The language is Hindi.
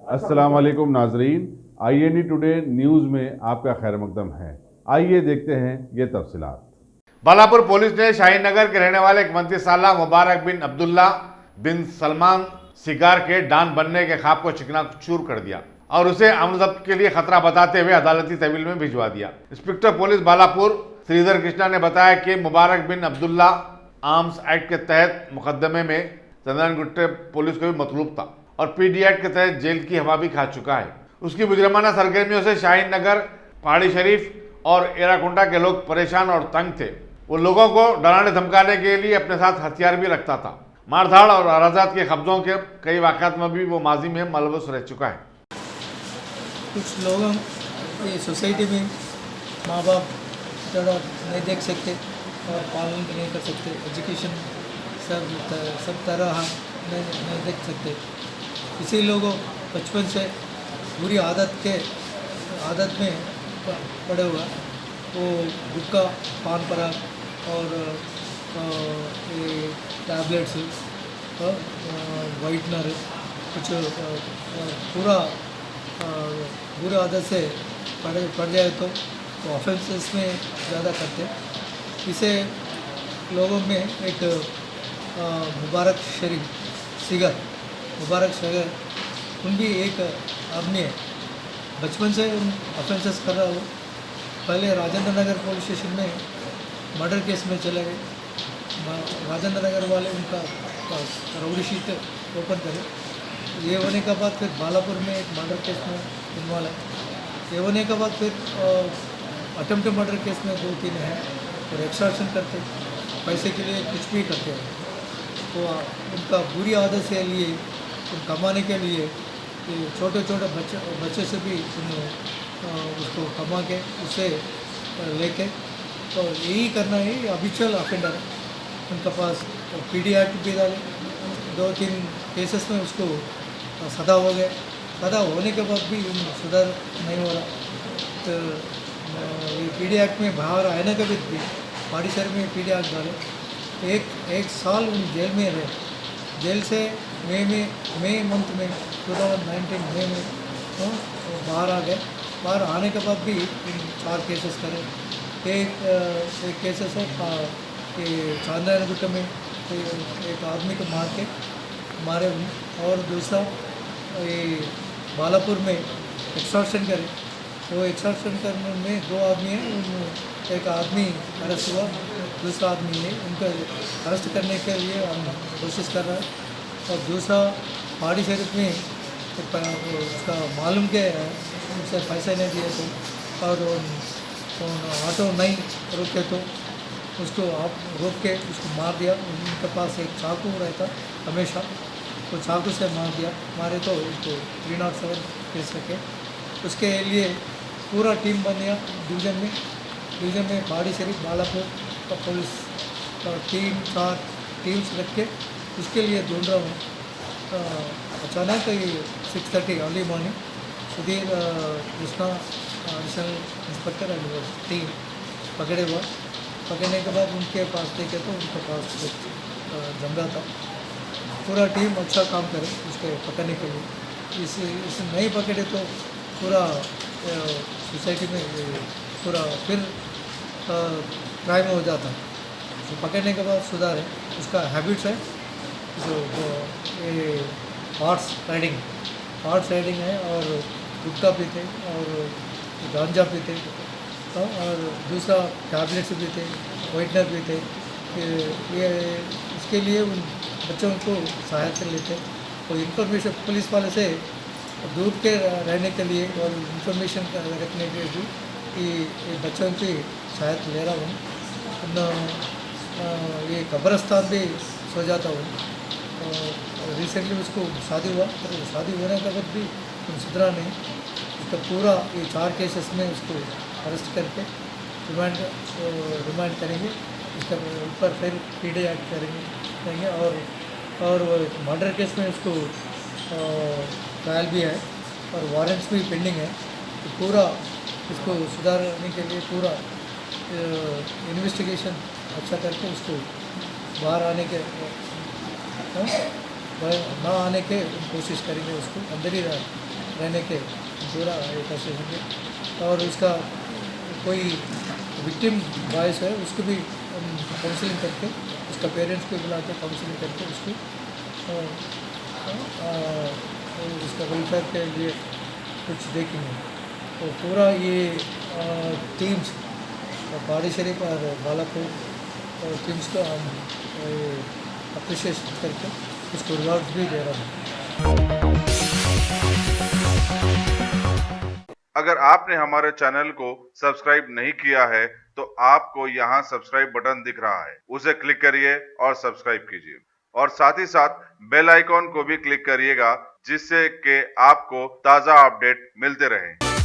अस्सलाम वालेकुम नाजरीन, INE टुडे न्यूज़ में आपका खैर मकदम है। आइए देखते हैं ये तफसीलात। बालापुर पुलिस ने शाहीन नगर के रहने वाले 31 साल मुबारक बिन अब्दुल्ला बिन सलमान शिकार के डान बनने के ख्वाब को चिकनाचूर कर दिया और उसे अमन ज़ब्त के लिए खतरा बताते हुए अदालती तहवील में भिजवा दिया। इंस्पेक्टर पुलिस बालापुर श्रीधर कृष्णा ने बताया कि मुबारक बिन अब्दुल्ला आर्म्स एक्ट के तहत मुकदमे में चंदनगुट्टे पुलिस को भी मतलूब था और PD एक्ट के तहत जेल की हवा भी खा चुका है। उसकी मुजरमाना सरगर्मियों से शाहीन नगर, पहाड़ी शरीफ और एराकुंडा के लोग परेशान और तंग थे। वो लोगों को डराने धमकाने के लिए अपने साथ हथियार भी रखता था। मारधाड़ और अराजात के कब्जों के कई वाक़यात में भी वो माजी में मलबूस रह चुका है। कुछ लोगों ये सोसाइटी में माँ बाप थोड़ा नहीं देख सकते और पालन भी नहीं कर सकते, एजुकेशन सब तरह नहीं देख सकते। इसी लोगों बचपन से बुरी आदत में पड़े हुआ वो गुटखा, पान पराग और ये टैबलेट्स, वाइटनर, कुछ पूरा बुरी आदत से पड़ जाए तो ऑफेंसेस में ज़्यादा करते। इसे लोगों में एक मुबारक शरीफ उन भी एक आदमी है, बचपन से उन ऑफेंसेस कर रहा हो। पहले राजेंद्र नगर पुलिस स्टेशन में मर्डर केस में चले गए। राजेंद्र नगर वाले उनका राउडी शीट ओपन करे। ये होने के बाद फिर बालापुर में एक मर्डर केस में इन्वॉल्व है। ये होने के बाद फिर अटेम्प्ट मर्डर केस में 2-3 हैं और एक्सटॉर्शन करते, पैसे के लिए कुछ भी करते हैं। तो उनका बुरी आदत से लिए कमाने के लिए छोटे बच्चे से भी उसको कमा के उसे लेके तो यही करना है। हैबिचुअल ऑफेंडर है, उनके पास PD एक्ट भी डाले। 2-3 केसेस में उसको सदा हो गए। सदा होने के बाद भी सुधार नहीं हो रहा। तो ये PD एक्ट में बाहर आने के भी पहाड़ी शहर में PD एक्ट डाले। एक साल उन जेल में रहे। जेल से मई मंथ में 2019 मई में बाहर आ गए। बाहर आने के बाद भी 4 केसेस करे। एक केसेस है चांदनगुट्टे में एक आदमी को मारे और दूसरा ये बालापुर में एक्सटॉर्शन करे। वो एक्सटॉर्शन करने में 2 आदमी हैं। एक आदमी अरेस्ट हुआ, दूसरा आदमी है उनको अरेस्ट करने के लिए हम कोशिश कर रहे हैं। और दूसरा पहाड़ी शरीफ में उसका मालूम के उनसे पैसे नहीं दिए तो और ऑटो नहीं रुके तो उसको रोक के उसको मार दिया। उनके पास एक चाकू रहता हमेशा, तो चाकू से मारे तो उसको 307 केस रखे। उसके लिए पूरा टीम बन गया डिवीज़न में पहाड़ी शरीफ बालापुर का पुलिस 3-4 टीम्स रख के उसके लिए ढूंढ रहा हूँ। अचानक ये 6:30 early morning Sudhir Krishna additional inspector and team पकड़ने के बाद उनके पास देखे तो उनके पास जमरा था। पूरा टीम अच्छा काम करे उसके पकड़ने के लिए। इस नहीं पकड़े तो पूरा सोसाइटी में पूरा फिर क्राइम हो जाता। तो पकड़ने के बाद सुधार है। उसका हैबिट्स है जो ये हॉर्स राइडिंग है और गुटखा पीते और गांजा पीते और दूसरा टैबलेट्स पीते, वाइटनर पीते। ये इसके लिए उन बच्चों को सहायता लेते और इन्फॉर्मेशन पुलिस वाले से दूर के रहने के लिए और इन्फॉर्मेशन रखने के लिए भी कि बच्चों की सहायता ले रहा हूँ। ये कब्रस्तान भी सो जाता हूँ। रिसेंटली उसको शादी हुआ, तो शादी होने के बाद भी सुधरा नहीं। उसका पूरा ये 4 केसेस में उसको अरेस्ट करके रिमांड करेंगे। इसके ऊपर फिर PD एक्ट करेंगे और मर्डर केस में उसको ट्रायल भी है और वारंट्स भी पेंडिंग है। तो पूरा इसको सुधारने के लिए पूरा इन्वेस्टिगेशन अच्छा करके उसको बाहर आने के ना आने के कोशिश करेंगे, उसको अंदर ही रहने के पूरा ये कोशिश होंगे। और उसका कोई विक्टिम बॉयस है उसको भी हम काउंसलिंग करके, उसका पेरेंट्स को बुला के काउंसलिंग करके उसकी उसका वेलफेयर के लिए कुछ देखेंगे। तो पूरा ये टीम्स पहाड़ी शरीफ और बालापुर और टीम्स को हम अप्रिशिएट करके उसको रिवार्ड भी दे रहा हूँ। अगर आपने हमारे चैनल को सब्सक्राइब नहीं किया है तो आपको यहाँ सब्सक्राइब बटन दिख रहा है, उसे क्लिक करिए और सब्सक्राइब कीजिए और साथ ही साथ बेल आइकॉन को भी क्लिक करिएगा जिससे कि आपको ताज़ा अपडेट मिलते रहें।